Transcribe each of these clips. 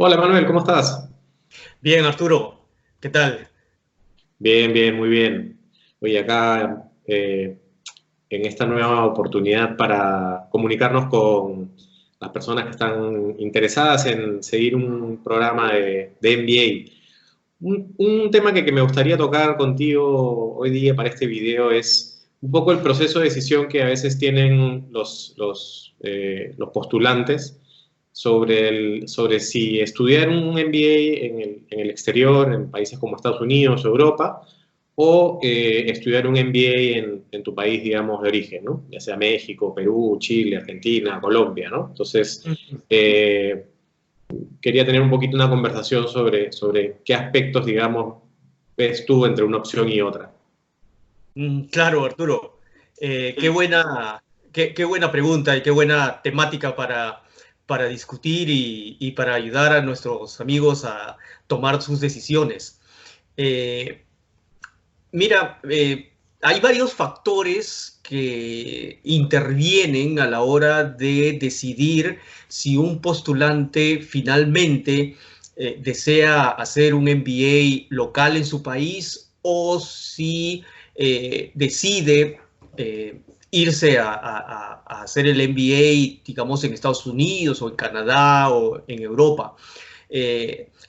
Hola Manuel, ¿cómo estás? Bien, Arturo, ¿qué tal? Bien, bien, muy bien. Hoy acá en esta nueva oportunidad para comunicarnos con las personas que están interesadas en seguir un programa de MBA. Un tema que me gustaría tocar contigo hoy día para este video es un poco el proceso de decisión que a veces tienen los postulantes sobre si estudiar un MBA en el exterior, en países como Estados Unidos o Europa, o estudiar un MBA en tu país, digamos, de origen, ¿no? Ya sea México, Perú, Chile, Argentina, Colombia, ¿no? Entonces, Ujú. eh, quería tener un poquito una conversación sobre qué aspectos, digamos, ves tú entre una opción y otra. Claro, Arturo, qué buena pregunta y qué buena temática para discutir y para ayudar a nuestros amigos a tomar sus decisiones. Eh, Mira, hay varios factores que intervienen a la hora de decidir si un postulante finalmente desea hacer un MBA local en su país o si decide irse a hacer el MBA, digamos, en Estados Unidos o en Canadá o en Europa.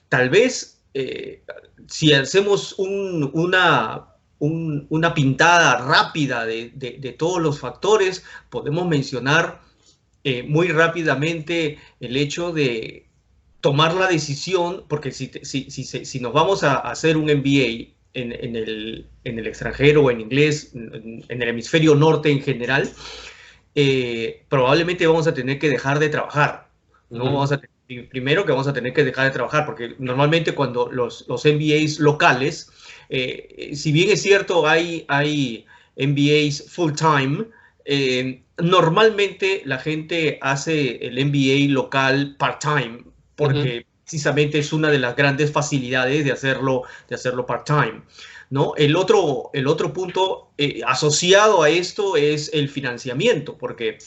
Tal vez si hacemos una pintada rápida de todos los factores, podemos mencionar muy rápidamente el hecho de tomar la decisión, porque si nos vamos a hacer un MBA en el extranjero o en inglés, en el hemisferio norte en general, probablemente vamos a tener que dejar de trabajar, ¿no? Ujú. Primero que vamos a tener que dejar de trabajar, porque normalmente cuando los MBAs locales, si bien es cierto, hay MBAs full time, normalmente la gente hace el MBA local part time, Ujú. porque precisamente es una de las grandes facilidades de hacerlo part time. ¿No? El otro punto asociado a esto es el financiamiento, porque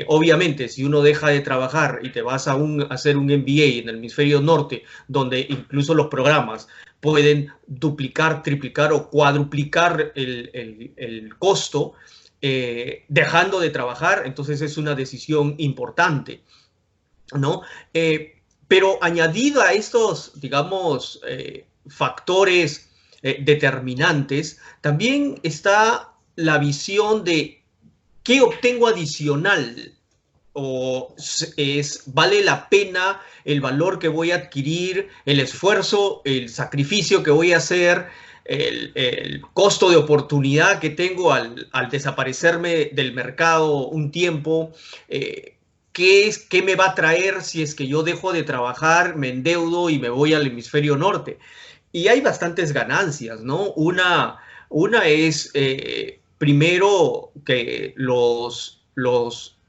obviamente si uno deja de trabajar y te vas a hacer un MBA en el hemisferio norte, donde incluso los programas pueden duplicar, triplicar o cuadruplicar el costo, dejando de trabajar, entonces es una decisión importante, ¿no? Pero añadido a estos, digamos, factores determinantes, también está la visión de qué obtengo adicional o vale la pena el valor que voy a adquirir, el esfuerzo, el sacrificio que voy a hacer, el costo de oportunidad que tengo al desaparecerme del mercado un tiempo. ¿Qué me va a traer si es que yo dejo de trabajar, me endeudo y me voy al hemisferio norte? Y hay bastantes ganancias, ¿no? Una es, primero, que los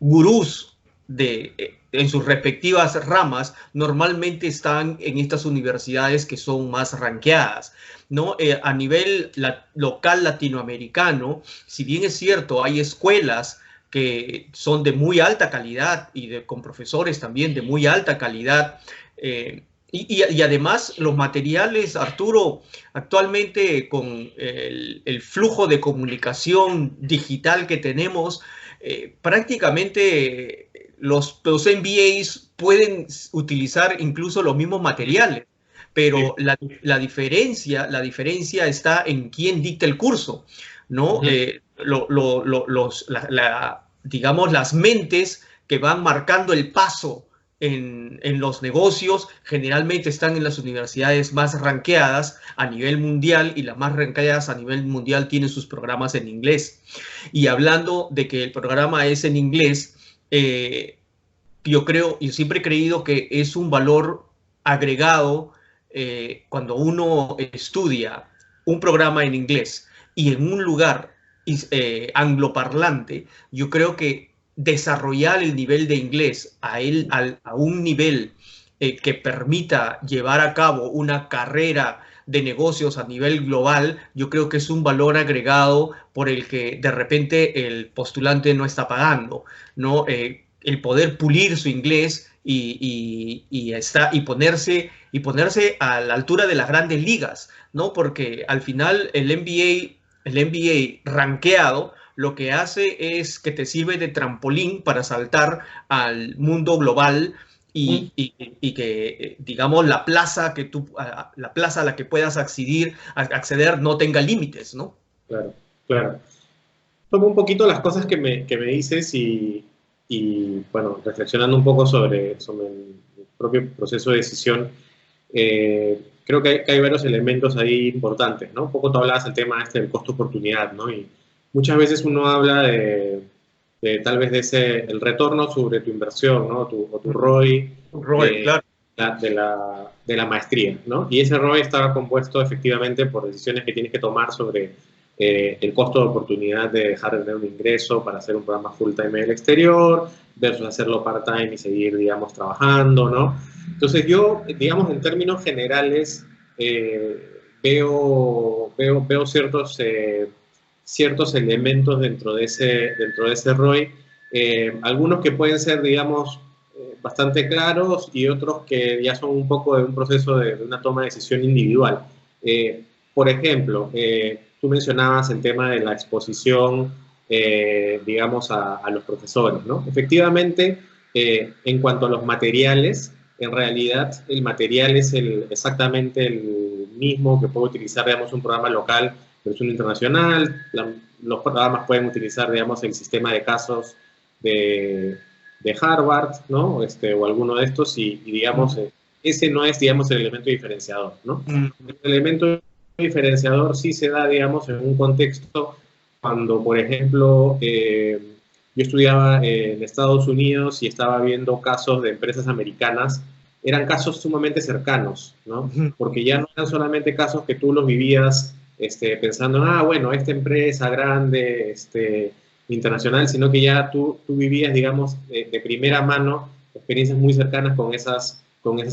gurús en sus respectivas ramas normalmente están en estas universidades que son más ranqueadas, ¿no? A nivel local latinoamericano, si bien es cierto, hay escuelas que son de muy alta calidad con profesores también de muy alta calidad, y además los materiales, Arturo, actualmente con el flujo de comunicación digital que tenemos, prácticamente los MBAs pueden utilizar incluso los mismos materiales, pero Sí. la diferencia está en quién dicta el curso, ¿no? Ujú. Digamos, las mentes que van marcando el paso en los negocios generalmente están en las universidades más ranqueadas a nivel mundial, y las más ranqueadas a nivel mundial tienen sus programas en inglés. Y hablando de que el programa es en inglés, yo siempre he creído que es un valor agregado cuando uno estudia un programa en inglés y en un lugar angloparlante. Yo creo que desarrollar el nivel de inglés a un nivel que permita llevar a cabo una carrera de negocios a nivel global, yo creo que es un valor agregado por el que de repente el postulante no está pagando, ¿no? el poder pulir su inglés y ponerse a la altura de las grandes ligas, ¿no? Porque al final el NBA rankeado lo que hace es que te sirve de trampolín para saltar al mundo global y que, digamos, la plaza a la que puedas acceder no tenga límites, ¿no? Claro, claro. Tomo un poquito las cosas que me dices bueno, reflexionando un poco sobre el propio proceso de decisión, creo que hay varios elementos ahí importantes, ¿no? Un poco tú hablabas del tema este del costo-oportunidad, ¿no? Y muchas veces uno habla de tal vez el retorno sobre tu inversión, ¿no? O tu ROI ROI, de, claro. de la maestría, ¿no? Y ese ROI está compuesto efectivamente por decisiones que tienes que tomar sobre el costo de oportunidad de dejar de tener un ingreso para hacer un programa full time en el exterior versus hacerlo part time y seguir, digamos, trabajando, ¿no? Entonces yo, digamos, en términos generales, veo ciertos elementos dentro de ese ROI, algunos que pueden ser, digamos, bastante claros y otros que ya son un poco de un proceso de una toma de decisión individual. Por ejemplo, tú mencionabas el tema de la exposición, digamos, a los profesores, ¿no? Efectivamente, en cuanto a los materiales, en realidad el material es exactamente el mismo que puede utilizar, digamos, un programa local versión internacional. Los programas pueden utilizar, digamos, el sistema de casos de Harvard, ¿no? O alguno de estos y digamos, ese no es, digamos, el elemento diferenciador, ¿no? El elemento diferenciador sí se da, digamos, en un contexto cuando, por ejemplo, yo estudiaba en Estados Unidos y estaba viendo casos de empresas americanas, eran casos sumamente cercanos, ¿no? Porque ya no eran solamente casos que tú los vivías pensando, bueno, esta empresa grande, internacional, sino que ya tú vivías, digamos, de primera mano experiencias muy cercanas con esas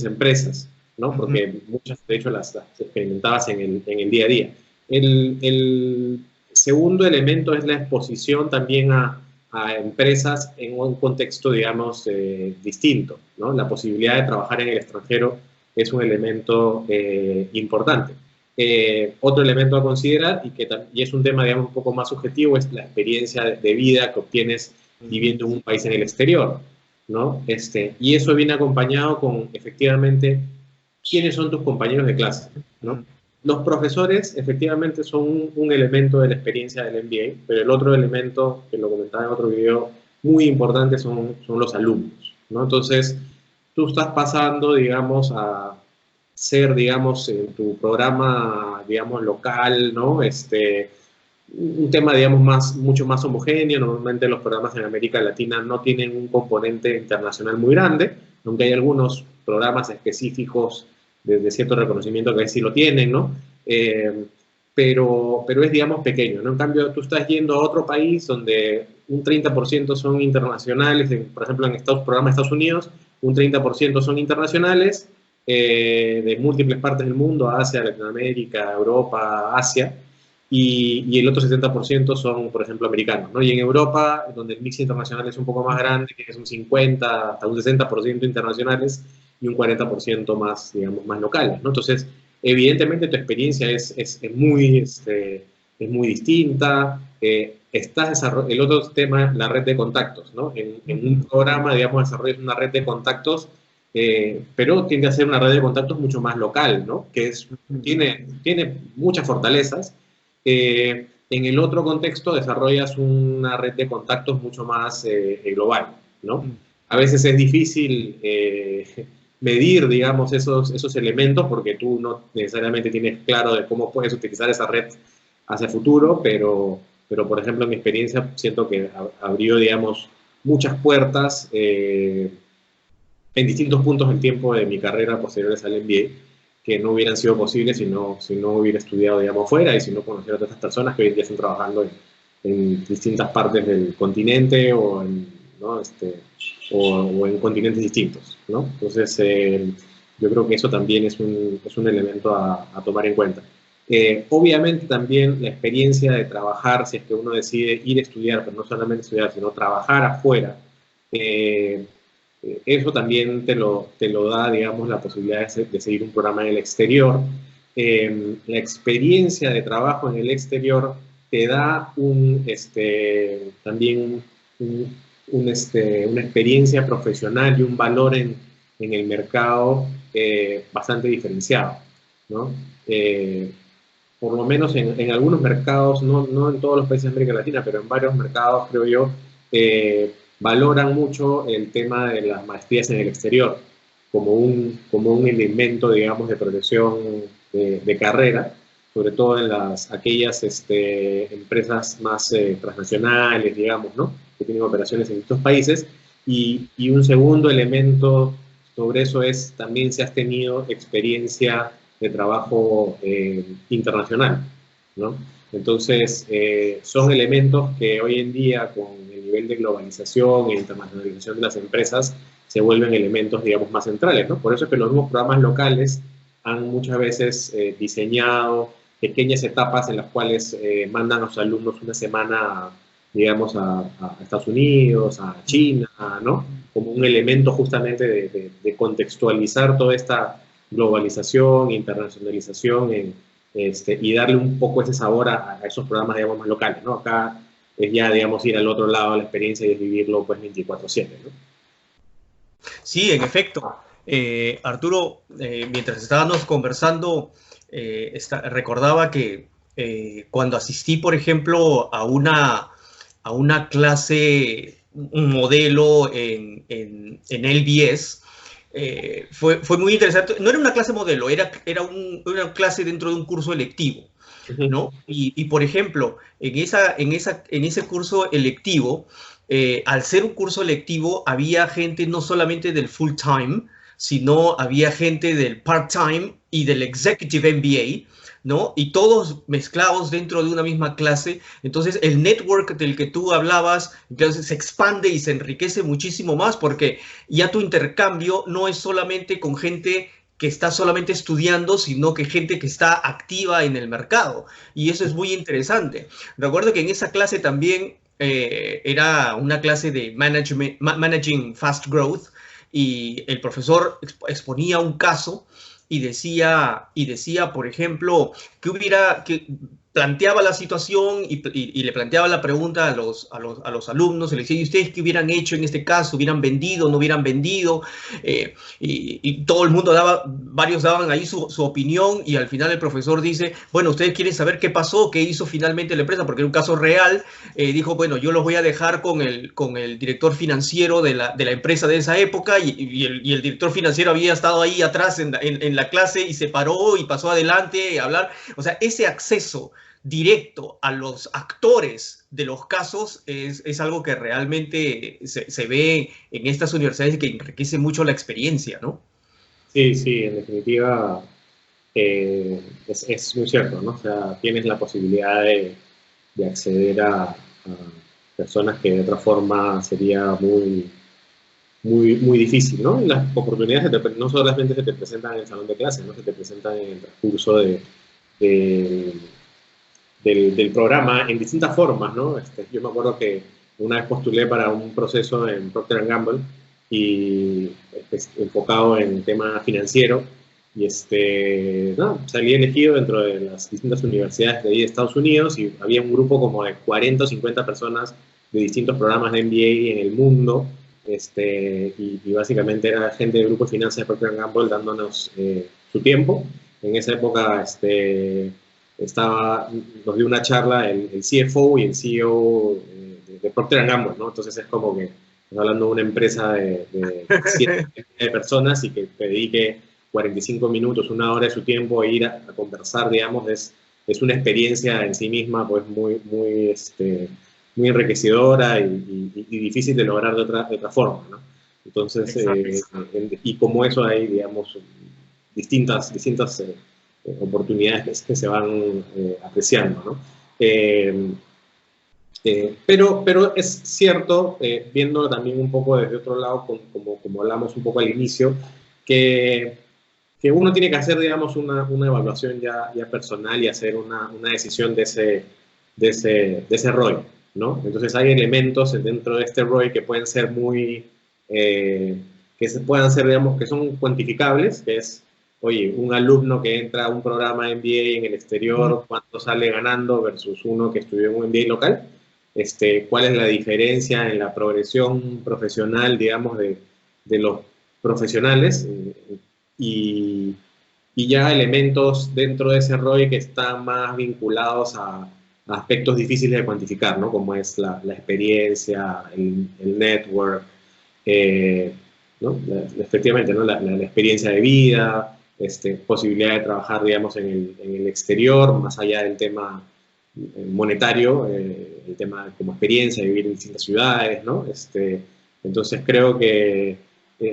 empresas, ¿no? Porque muchas, de hecho, las experimentabas en el día a día. El segundo elemento es la exposición también a empresas en un contexto, digamos, distinto, ¿no? La posibilidad de trabajar en el extranjero es un elemento importante. Otro elemento a considerar, y es un tema, digamos, un poco más subjetivo, es la experiencia de vida que obtienes viviendo en un país en el exterior, ¿no? Y eso viene acompañado con, efectivamente, quiénes son tus compañeros de clase, ¿no? Los profesores, efectivamente, son un elemento de la experiencia del MBA, pero el otro elemento, que lo comentaba en otro video, muy importante son los alumnos, ¿no? Entonces, tú estás pasando, digamos, a ser, digamos, en tu programa, digamos, local, ¿no? Un tema, digamos, mucho más homogéneo. Normalmente los programas en América Latina no tienen un componente internacional muy grande, aunque hay algunos programas específicos de cierto reconocimiento que sí lo tienen, ¿no? Pero es, digamos, pequeño, ¿no? En cambio, tú estás yendo a otro país donde un 30% son internacionales, por ejemplo, en programas de Estados Unidos, un 30% son internacionales, de múltiples partes del mundo, Asia, Latinoamérica, Europa, Asia, y el otro 70% son, por ejemplo, americanos, ¿no? Y en Europa, donde el mix internacional es un poco más grande, que es un 50 hasta un 60% internacionales y un 40% más, digamos, más locales, ¿no? Entonces, evidentemente tu experiencia es muy distinta. El otro tema, la red de contactos, ¿no? En un programa, digamos, desarrollas una red de contactos, pero tiende a ser una red de contactos mucho más local, ¿no? Tiene muchas fortalezas. En el otro contexto desarrollas una red de contactos mucho más global, ¿no? A veces es difícil medir, digamos, esos elementos porque tú no necesariamente tienes claro de cómo puedes utilizar esa red hacia el futuro, pero por ejemplo, en mi experiencia siento que abrió, digamos, muchas puertas en distintos puntos del tiempo de mi carrera posteriores al MBA que no hubieran sido posibles si no hubiera estudiado, digamos, fuera y si no conociera a todas estas personas que hoy en día están trabajando en distintas partes del continente o en continentes distintos, ¿no? Entonces, yo creo que eso también es un elemento a tomar en cuenta. Obviamente también la experiencia de trabajar, si es que uno decide ir a estudiar, pero no solamente estudiar, sino trabajar afuera, Eso también te lo da, digamos, la posibilidad de seguir un programa en el exterior. La experiencia de trabajo en el exterior te da también una experiencia profesional y un valor en el mercado bastante diferenciado, ¿no? Por lo menos en algunos mercados, no en todos los países de América Latina, pero en varios mercados, creo yo, valoran mucho el tema de las maestrías en el exterior como un elemento, digamos, de protección de carrera, sobre todo en aquellas empresas más transnacionales, digamos, ¿no? Que tienen operaciones en estos países. Y un segundo elemento sobre eso es también si has tenido experiencia de trabajo internacional, ¿no? Entonces, son elementos que hoy en día, con el nivel de globalización e internacionalización de las empresas, se vuelven elementos, digamos, más centrales, ¿no? Por eso es que los nuevos programas locales han muchas veces diseñado pequeñas etapas en las cuales mandan a los alumnos una semana, digamos, a Estados Unidos, a China, ¿no? Como un elemento justamente de contextualizar toda esta globalización, internacionalización y darle un poco ese sabor a esos programas, digamos, más locales, ¿no? Acá es ya, digamos, ir al otro lado de la experiencia y vivirlo, pues, 24/7, ¿no? Sí, en efecto. Arturo, mientras estábamos conversando, recordaba que cuando asistí, por ejemplo, a una clase, un modelo en LBS, fue muy interesante. No era una clase modelo, era una clase dentro de un curso electivo, ¿no? Y por ejemplo, en ese curso electivo, al ser un curso electivo, había gente no solamente del full time, sino había gente del part time y del executive MBA, ¿no? Y todos mezclados dentro de una misma clase. Entonces, el network del que tú hablabas, entonces, se expande y se enriquece muchísimo más porque ya tu intercambio no es solamente con gente que está solamente estudiando, sino que gente que está activa en el mercado. Y eso es muy interesante. Recuerdo que en esa clase también era una clase de Managing Fast Growth, y el profesor exponía un caso y decía, por ejemplo, que planteaba la situación y le planteaba la pregunta a los alumnos, y le decía: ¿y ustedes qué hubieran hecho en este caso? ¿Hubieran vendido, no hubieran vendido? Y todo el mundo varios daban ahí su opinión, y al final el profesor dice: bueno, ustedes quieren saber qué pasó, qué hizo finalmente la empresa, porque era un caso real. Dijo: bueno, yo los voy a dejar con el director financiero de la empresa de esa época, y el director financiero había estado ahí atrás en la clase y se paró y pasó adelante a hablar. O sea, ese acceso directo a los actores de los casos es algo que realmente se ve en estas universidades y que enriquece mucho la experiencia, ¿no? Sí, sí, en definitiva es muy cierto, ¿no? O sea, tienes la posibilidad de acceder a personas que de otra forma sería muy difícil, ¿no? Y las oportunidades no solamente se te presentan en el salón de clase, ¿no? Se te presentan en el transcurso de, del programa en distintas formas, ¿no? Yo me acuerdo que una vez postulé para un proceso en Procter & Gamble y enfocado en tema financiero, y no, salí elegido dentro de las distintas universidades de ahí de Estados Unidos, y había un grupo como de 40 o 50 personas de distintos programas de MBA en el mundo, y básicamente era gente del grupo de finanzas de Procter & Gamble dándonos su tiempo. En esa época nos dio una charla el CFO y el CEO de Procter & Gamble, ¿no? Entonces es como que estás hablando de una empresa de 100 personas, y que te dedique 45 minutos, una hora de su tiempo a ir a conversar, digamos, es una experiencia en sí misma, pues muy enriquecedora y difícil de lograr de otra forma, ¿no? Entonces, y como eso hay, digamos, distintas oportunidades que se van apreciando, ¿no? Pero es cierto, viéndolo también un poco desde otro lado, como hablamos un poco al inicio, que uno tiene que hacer, digamos, una evaluación ya personal y hacer una decisión de ese rol. ¿no? Entonces hay elementos dentro de este ROI que pueden ser muy, que se puedan ser, digamos, que son cuantificables, que es, oye, un alumno que entra a un programa MBA en el exterior, ¿cuánto sale ganando versus uno que estudió en un MBA local? ¿Cuál es la diferencia en la progresión profesional, digamos, de los profesionales? Y, y ya elementos dentro de ese ROI que están más vinculados a aspectos difíciles de cuantificar, ¿no? Como es la experiencia, el network, ¿no? Efectivamente, ¿no? La experiencia de vida, posibilidad de trabajar, digamos, en el exterior, más allá del tema monetario, el tema como experiencia, vivir en distintas ciudades, ¿no? Entonces creo que,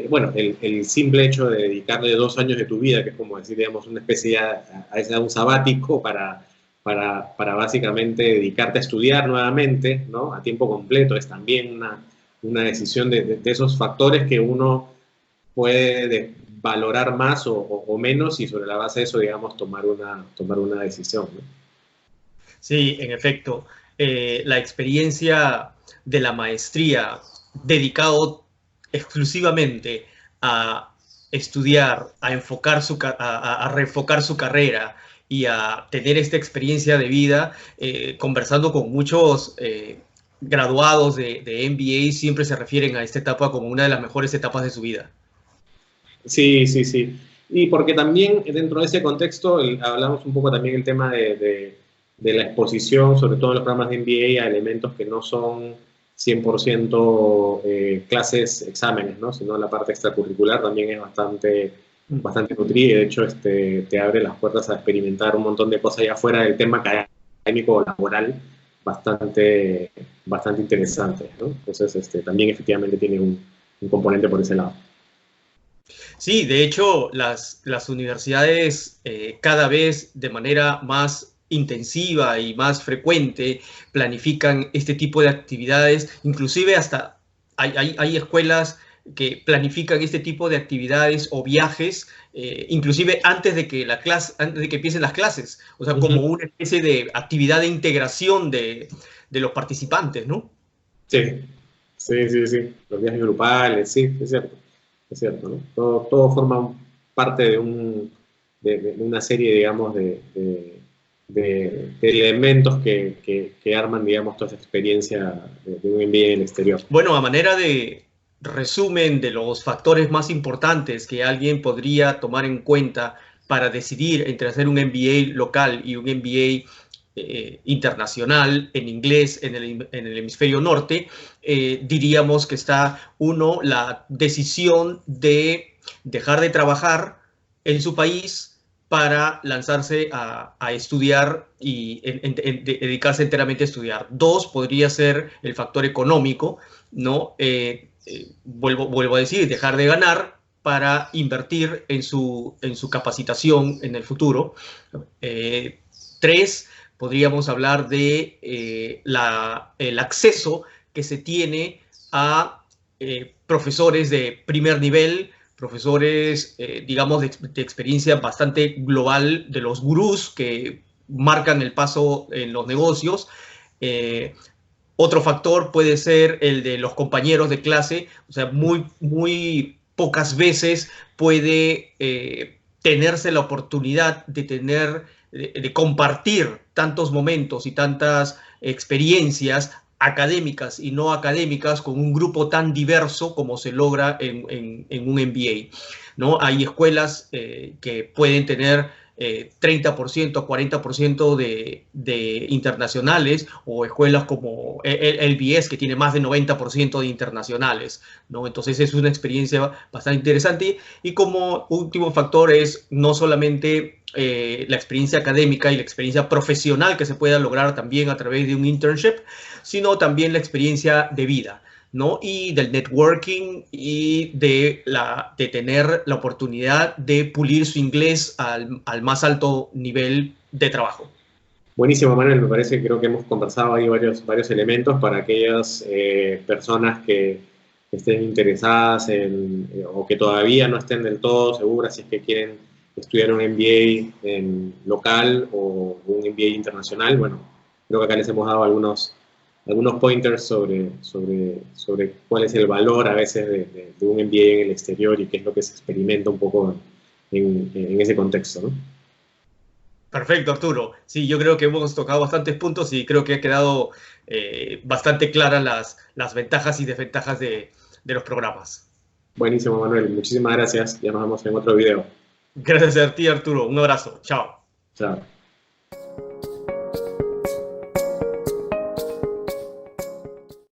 bueno, el simple hecho de dedicarle 2 años de tu vida, que es como decir, digamos, una especie de un sabático para básicamente dedicarte a estudiar nuevamente, ¿no? A tiempo completo, es también una decisión de esos factores que uno puede valorar más o menos y sobre la base de eso, digamos, tomar una decisión, ¿no? Sí, en efecto, la experiencia de la maestría dedicado exclusivamente a estudiar, a enfocar a reenfocar su carrera y a tener esta experiencia de vida, conversando con muchos graduados de MBA, siempre se refieren a esta etapa como una de las mejores etapas de su vida. Sí, sí, sí. Y porque también dentro de ese contexto hablamos un poco también el tema de la exposición, sobre todo en los programas de MBA, a elementos que no son 100% clases, exámenes, ¿no? Sino la parte extracurricular también es bastante nutrida y de hecho te abre las puertas a experimentar un montón de cosas allá afuera del tema académico o laboral bastante interesantes, ¿no? Entonces, también efectivamente tiene un componente por ese lado. Sí, de hecho, las universidades cada vez de manera más intensiva y más frecuente planifican este tipo de actividades, inclusive hasta hay escuelas que planifican este tipo de actividades o viajes, inclusive antes de que antes de que empiecen las clases, o sea, como una especie de actividad de integración de los participantes, ¿no? Sí, sí, sí, sí. Los viajes grupales, sí, es cierto, ¿no? Todo forma parte de una serie, digamos, de elementos que arman, digamos, toda esa experiencia de un MBA en el exterior. Bueno, a manera de resumen de los factores más importantes que alguien podría tomar en cuenta para decidir entre hacer un MBA local y un MBA internacional en inglés en el hemisferio norte, diríamos que está uno, la decisión de dejar de trabajar en su país para lanzarse a estudiar y dedicarse enteramente a estudiar. Dos, podría ser el factor económico, ¿no? Vuelvo a decir, dejar de ganar para invertir en su capacitación en el futuro. Tres, podríamos hablar de el acceso que se tiene a profesores de primer nivel, profesores, digamos, de experiencia bastante global, de los gurús que marcan el paso en los negocios. Otro factor puede ser el de los compañeros de clase, o sea, muy pocas veces puede tenerse la oportunidad de compartir tantos momentos y tantas experiencias académicas y no académicas con un grupo tan diverso como se logra en un MBA, ¿no? Hay escuelas que pueden tener 30% a 40% de internacionales, o escuelas como el BS, que tiene más de 90% de internacionales, ¿no? Entonces es una experiencia bastante interesante. Y como último factor es no solamente la experiencia académica y la experiencia profesional que se pueda lograr también a través de un internship, sino también la experiencia de vida, ¿no? Y del networking y de tener la oportunidad de pulir su inglés al más alto nivel de trabajo. Buenísimo, Manuel, me parece, creo que hemos conversado ahí varios elementos para aquellas personas que estén interesadas o que todavía no estén del todo seguras si es que quieren estudiar un MBA en local o un MBA internacional. Bueno, creo que acá les hemos dado algunos pointers sobre cuál es el valor a veces de un MBA en el exterior y qué es lo que se experimenta un poco en ese contexto, ¿no? Perfecto, Arturo. Sí, yo creo que hemos tocado bastantes puntos y creo que ha quedado bastante claras las ventajas y desventajas de los programas. Buenísimo, Manuel. Muchísimas gracias. Ya nos vemos en otro video. Gracias a ti, Arturo. Un abrazo. Chao. Chao.